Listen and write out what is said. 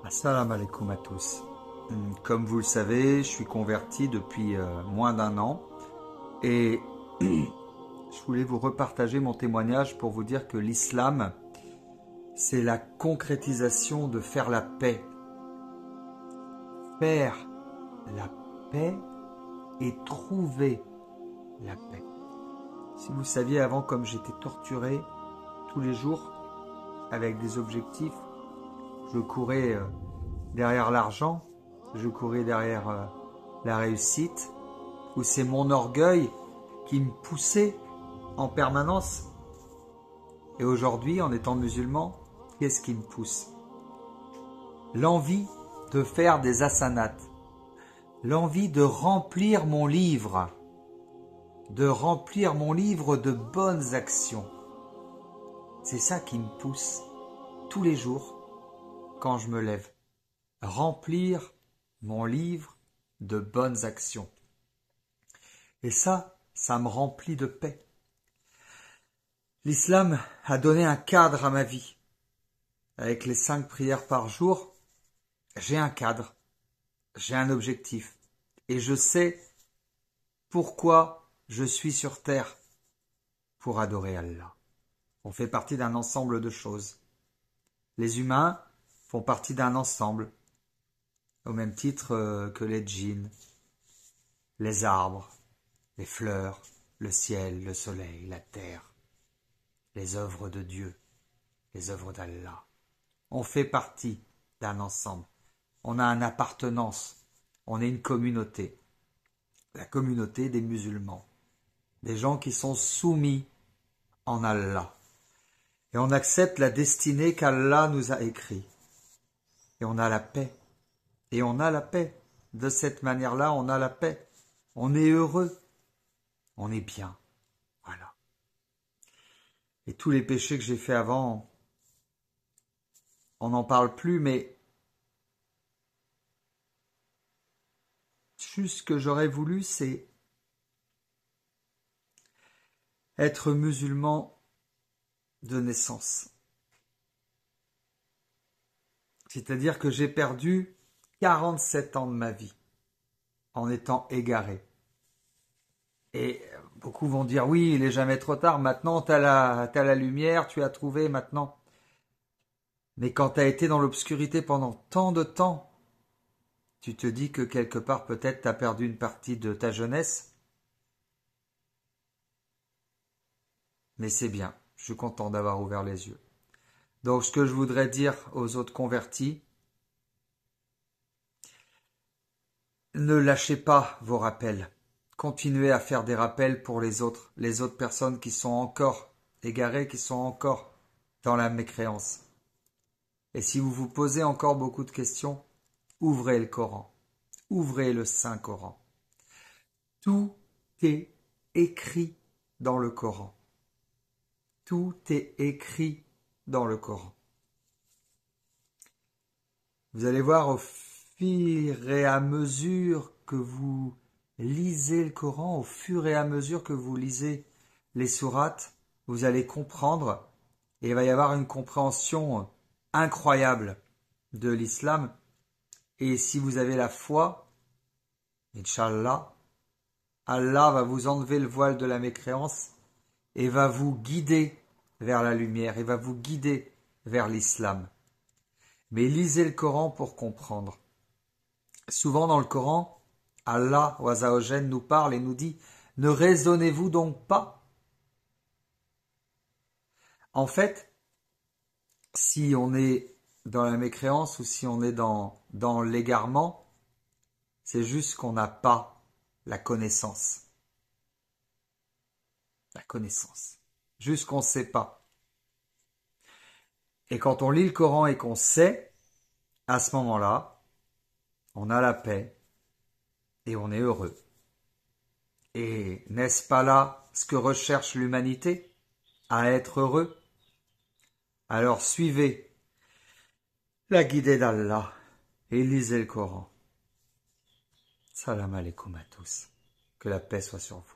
Assalamu alaikum à tous. Comme vous le savez, je suis converti depuis moins d'un an et je voulais vous repartager mon témoignage pour vous dire que l'islam, c'est la concrétisation de faire la paix. Faire la paix et trouver la paix. Si vous saviez avant comme j'étais torturé tous les jours avec des objectifs, je courais derrière l'argent, je courais derrière la réussite, où c'est mon orgueil qui me poussait en permanence. Et aujourd'hui, en étant musulman, qu'est-ce qui me pousse? L'envie de faire des hasanats, l'envie de remplir mon livre de bonnes actions. C'est ça qui me pousse tous les jours quand je me lève. Remplir mon livre de bonnes actions. Et ça me remplit de paix. L'islam a donné un cadre à ma vie. Avec les 5 prières par jour, j'ai un cadre, j'ai un objectif. Et je sais pourquoi je suis sur terre, pour adorer Allah. On fait partie d'un ensemble de choses. Les humains font partie d'un ensemble, au même titre que les djinns, les arbres, les fleurs, le ciel, le soleil, la terre, les œuvres de Dieu, les œuvres d'Allah. On fait partie d'un ensemble. On a une appartenance. On est une communauté. La communauté des musulmans. Des gens qui sont soumis en Allah. Et on accepte la destinée qu'Allah nous a écrite. Et on a la paix. Et on a la paix. De cette manière-là, on a la paix. On est heureux. On est bien. Voilà. Et tous les péchés que j'ai faits avant, on n'en parle plus, mais juste ce que j'aurais voulu, c'est être musulman de naissance. C'est-à-dire que j'ai perdu 47 ans de ma vie en étant égaré. Et beaucoup vont dire, oui, il n'est jamais trop tard, maintenant t'as la lumière, tu as trouvé maintenant. Mais quand tu as été dans l'obscurité pendant tant de temps, tu te dis que quelque part peut-être tu as perdu une partie de ta jeunesse. Mais c'est bien, je suis content d'avoir ouvert les yeux. Donc ce que je voudrais dire aux autres convertis, ne lâchez pas vos rappels. Continuez à faire des rappels pour les autres personnes qui sont encore égarées, qui sont encore dans la mécréance. Et si vous vous posez encore beaucoup de questions, ouvrez le Coran, ouvrez le Saint-Coran. Tout est écrit dans le Coran. Tout est écrit dans le Coran. Vous allez voir au fur et à mesure que vous lisez le Coran, au fur et à mesure que vous lisez les sourates, vous allez comprendre et il va y avoir une compréhension incroyable de l'islam. Et si vous avez la foi, Inch'Allah, Allah va vous enlever le voile de la mécréance et va vous guider vers la lumière et va vous guider vers l'islam. Mais lisez le Coran pour comprendre. Souvent dans le Coran, Allah Azzawajal nous parle et nous dit « Ne raisonnez-vous donc pas ?» En fait, si on est dans la mécréance ou si on est dans l'égarement, c'est juste qu'on n'a pas la connaissance. La connaissance. Juste qu'on ne sait pas. Et quand on lit le Coran et qu'on sait, à ce moment-là, on a la paix et on est heureux. Et n'est-ce pas là ce que recherche l'humanité? À être heureux? Alors suivez la guidée d'Allah et lisez le Coran. Salam alaikum à tous. Que la paix soit sur vous.